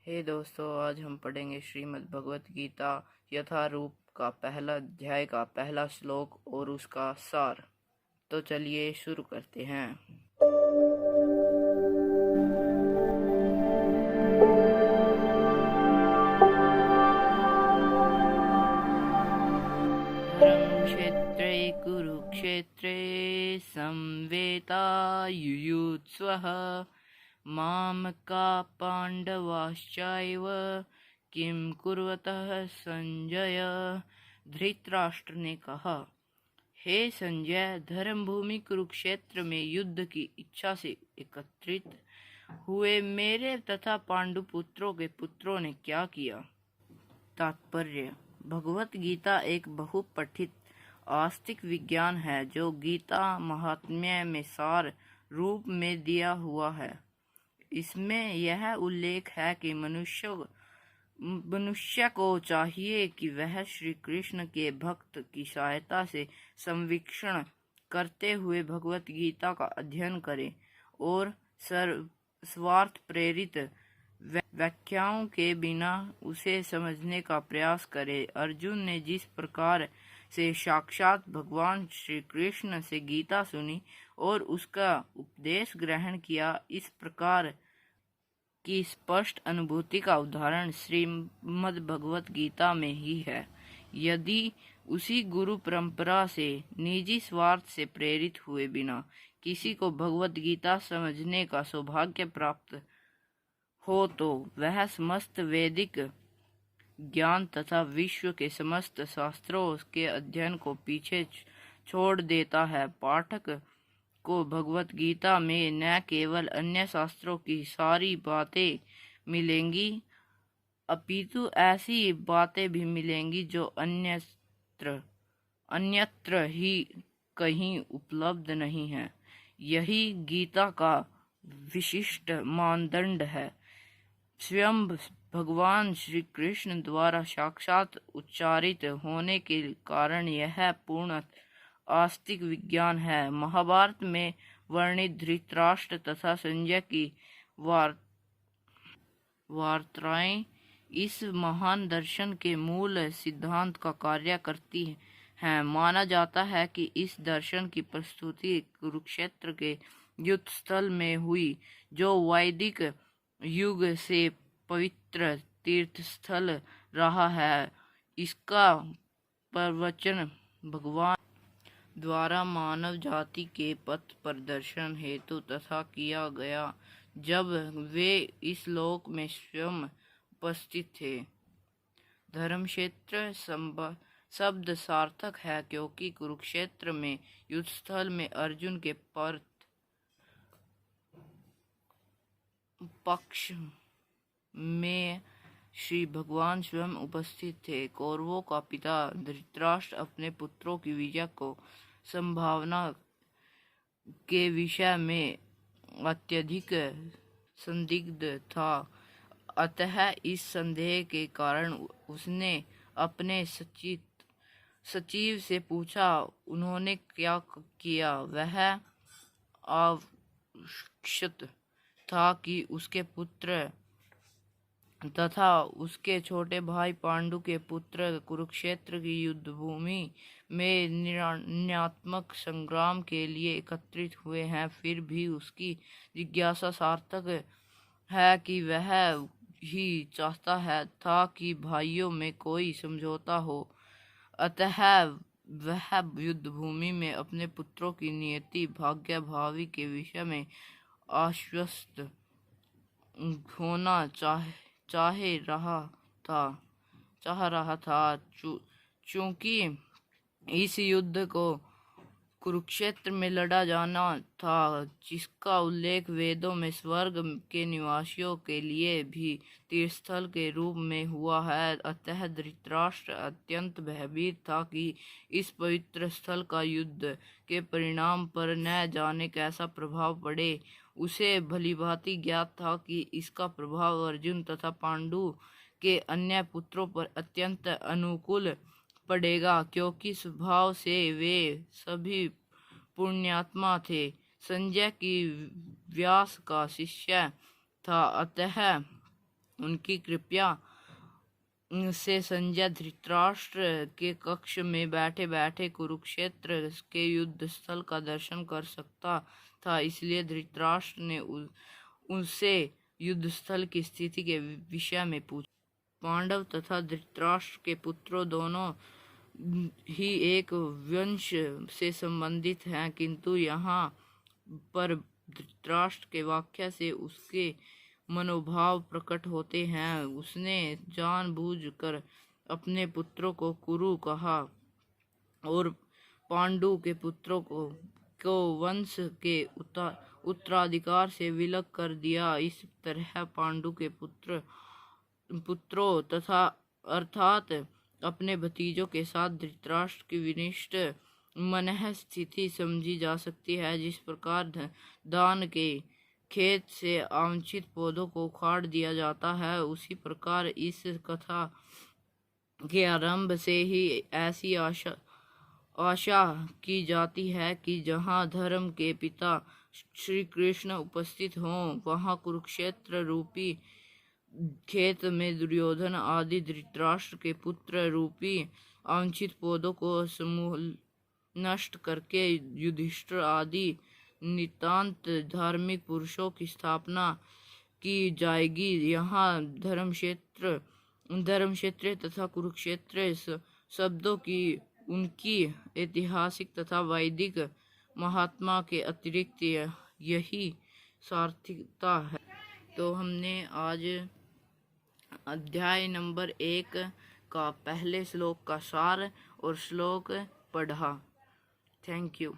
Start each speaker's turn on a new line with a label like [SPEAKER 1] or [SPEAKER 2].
[SPEAKER 1] हे दोस्तों, आज हम पढ़ेंगे श्रीमद् भगवत गीता यथारूप का पहला अध्याय का पहला श्लोक और उसका सार। तो चलिए शुरू करते हैं। धर्मक्षेत्रे कुरुक्षेत्रे संवेतायुयुत्सवः मामका पांडवाश्चैव किम कुर्वतः संजय। धृतराष्ट्र ने कहा, हे संजय, धर्मभूमि कुरुक्षेत्र में युद्ध की इच्छा से एकत्रित हुए मेरे तथा पांडु पुत्रों के पुत्रों ने क्या किया। तात्पर्य: भगवत गीता एक बहुपठित आस्तिक विज्ञान है जो गीता महात्म्य में सार रूप में दिया हुआ है। इसमें यह उल्लेख है कि मनुष्य को चाहिए कि वह श्री कृष्ण के भक्त की सहायता से संवीक्षण करते हुए भगवत गीता का अध्ययन करे और स्वार्थ प्रेरित व्याख्याओं के बिना उसे समझने का प्रयास करे। अर्जुन ने जिस प्रकार से साक्षात भगवान श्री कृष्ण से गीता सुनी और उसका उपदेश ग्रहण किया, इस प्रकार की स्पष्ट अनुभूति का उदाहरण श्रीमद् भगवत गीता में ही है। यदि उसी गुरु परंपरा से निजी स्वार्थ से प्रेरित हुए बिना किसी को भगवत गीता समझने का सौभाग्य प्राप्त हो तो वह समस्त वैदिक ज्ञान तथा विश्व के समस्त शास्त्रों के अध्ययन को पीछे छोड़ देता है। पाठक को भगवत गीता में न केवल अन्य शास्त्रों की सारी बातें मिलेंगी, अपितु ऐसी बातें भी मिलेंगी जो अन्यत्र ही कहीं उपलब्ध नहीं है। यही गीता का विशिष्ट मानदंड है। स्वयं भगवान श्री कृष्ण द्वारा साक्षात उच्चारित होने के कारण यह पूर्ण आस्तिक विज्ञान है। महाभारत में वर्णित धृतराष्ट्र तथा संजय की वार्ताएं इस महान दर्शन के मूल सिद्धांत का कार्य करती हैं। माना जाता है कि इस दर्शन की प्रस्तुति कुरुक्षेत्र के युद्ध स्थल में हुई, जो वैदिक युग से पवित्र तीर्थ स्थल रहा है। इसका प्रवचन भगवान द्वारा मानव जाति के पथ प्रदर्शन हेतु तथा किया गया जब वे इस लोक में स्वयं उपस्थित थे। धर्मक्षेत्र शब्द सार्थक है क्योंकि कुरुक्षेत्र में युद्ध स्थल में अर्जुन के पक्ष में श्री भगवान स्वयं उपस्थित थे। कौरवों का पिता धृतराष्ट्र अपने पुत्रों की विजय को संभावना के विषय में अत्यधिक संदिग्ध था। अतः इस संदेह के कारण उसने अपने सचिव से पूछा। उन्होंने क्या किया? वह आवश्यक था कि उसके पुत्र तथा उसके छोटे भाई पांडु के पुत्र कुरुक्षेत्र की युद्ध भूमि में निर्णयात्मक संग्राम के लिए एकत्रित हुए हैं। फिर भी उसकी जिज्ञासा सार्थक है कि वह ही चाहता था कि भाइयों में कोई समझौता हो। अतः वह युद्ध भूमि में अपने पुत्रों की नियति भाग्य भावी के विषय में आश्वस्त होना चाह रहा था। चूंकि इस युद्ध को कुरुक्षेत्र में लड़ा जाना था, जिसका उल्लेख वेदों में स्वर्ग के निवासियों के लिए भी तीर्थस्थल के रूप में हुआ है, अतः धृतराष्ट्र अत्यंत भयभीत था कि इस पवित्र स्थल का युद्ध के परिणाम पर न जाने कैसा प्रभाव पड़े। उसे भलीभांति ज्ञात था कि इसका प्रभाव अर्जुन तथा पांडु के अन्य पुत्रों पर अत्यंत अनुकूल पड़ेगा, क्योंकि स्वभाव से वे सभी पुण्यात्मा थे। संजय की व्यास का शिष्य था, अतः उनकी कृपया से संजय धृतराष्ट्र के कक्ष में बैठे बैठे कुरुक्षेत्र के युद्ध स्थल का दर्शन कर सकता था। इसलिए धृतराष्ट्र ने उससे युद्ध स्थल की स्थिति के विषय में पूछा। पांडव तथा धृतराष्ट्र के पुत्रों दोनों ही एक वंश से संबंधित हैं, किंतु यहाँ पर धृतराष्ट्र के वाक्य से उसके मनोभाव प्रकट होते हैं। उसने जानबूझकर अपने पुत्रों को कुरु कहा और पांडु के पुत्रों को वंश के उत्तराधिकार से विलग कर दिया। इस तरह पांडु के पुत्रों तथा अर्थात अपने भतीजों के साथ धृतराष्ट्र की विनिष्ट मनः स्थिति समझी जा सकती है। जिस प्रकार दान के खेत से आंशित पौधों को उखाड़ दिया जाता है, उसी प्रकार इस कथा के आरंभ से ही ऐसी आशा की जाती है कि जहाँ धर्म के पिता श्री कृष्ण उपस्थित हों, वहाँ कुरुक्षेत्र रूपी खेत में दुर्योधन आदि धृतराष्ट्र के पुत्र रूपी आंशित पौधों को समूल नष्ट करके युधिष्ठिर आदि नितांत धार्मिक पुरुषों की स्थापना की जाएगी। यहाँ धर्मक्षेत्र तथा कुरुक्षेत्र शब्दों की उनकी ऐतिहासिक तथा वैदिक महात्मा के अतिरिक्त यही सार्थकता है। तो हमने आज अध्याय नंबर 1 का पहले श्लोक का सार और श्लोक पढ़ा। Thank you.